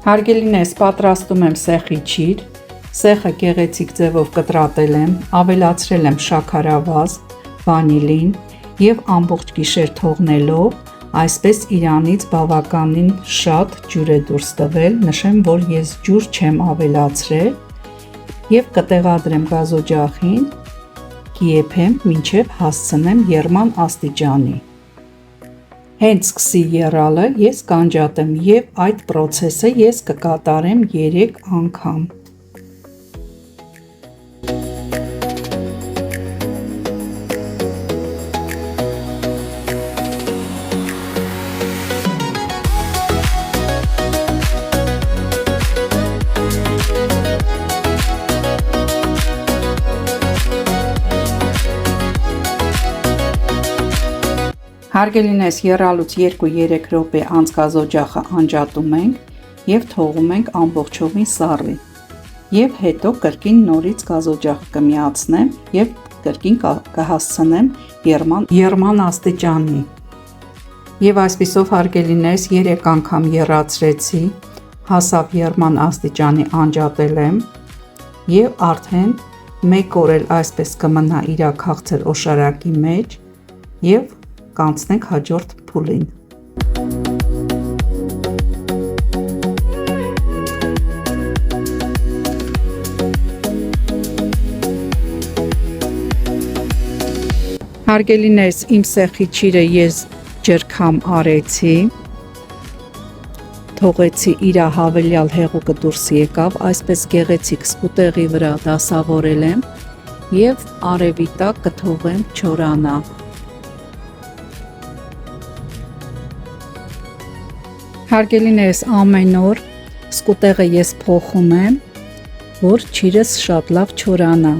Հարգելիներս, պատրաստում եմ սեխի չիր, սեխը գեղեցիկ ձևով կտրատել եմ, ավելացրել եմ շաքարավազ, վանիլին և ամբողջ գիշեր թողնելով, այսպես իրանից բավականին շատ ջուր է դուրս տվել, նշեմ, որ ես ջուր չեմ ավելացրել և կտեղադրեմ գազօջախին, կիեփեմ մինչև հասցնեմ եռման աստիճանի։ Հենց սկսի եռալը ես կանջատեմ և այդ պրոցեսը ես կկատարեմ 3 անգամ։ Հարգելիներս, եռալուց 2-3 րոպե անց գազօջախը անջատում ենք և թողում ենք ամբողջովին սառի և հետո կրկին նորից գազօջախը կմիացնեմ և կրկին կհասցնեմ եռման աստիճանի։ Եվ այսպիսով հարգելիներս 3 անգամ եռացրեցի, հասավ եռման աստիճանի անջատել եմ և արդեն 1 օր էլ այսպես կմնա իրա քաղցր օշարակի մեջ և կանցնենք հաջորդ փուլին։ Հարգելիներս, իմ սեխի չիրը ես ջրքամ արեցի, թողեցի իրա հավելյալ հեղուկը դուրս եկավ, այսպես գեղեցիկ սկուտեղի վրա դասավորել եմ և արևի տակ կթողեմ չորանա։ Հարգելիներս, ամեն օր սկուտեղը ես փոխում եմ, որ չիրս շատ լավ չորանա։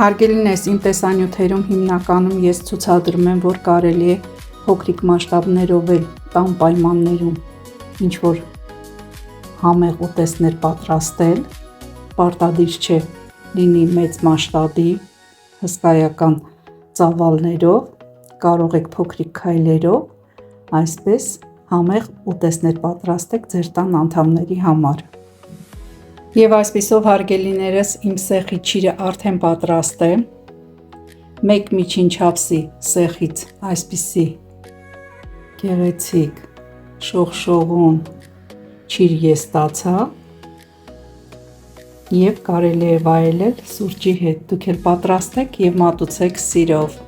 Հարգելիներս, իմ տեսանյութերում հիմնականում ես ցուցադրում եմ, որ կարելի է փոքրիկ մասշտաբներով էլ տան պայմաններում ինչ-որ համեղ ուտեստներ պատրաստել, պարտադիր չէ լինի մեծ մասշտաբի, հսկայական ծավալներով, կարող եք փոքրիկ քայլերով այսպես համեղ ուտեստներ պատրաստեք ձեր տան անդամների համար։ Եվ այսպիսով հարգելիներս, իմ սեխի չիրը արդեն պատրաստ է, մեկ միջին չափսի սեխից այսպիսի գեղեցիկ շողշողուն չիր ես ստացա և կարելի է վայելել սուրճի հետ, դուք էլ պատրաստեք և մատուցեք սիրով։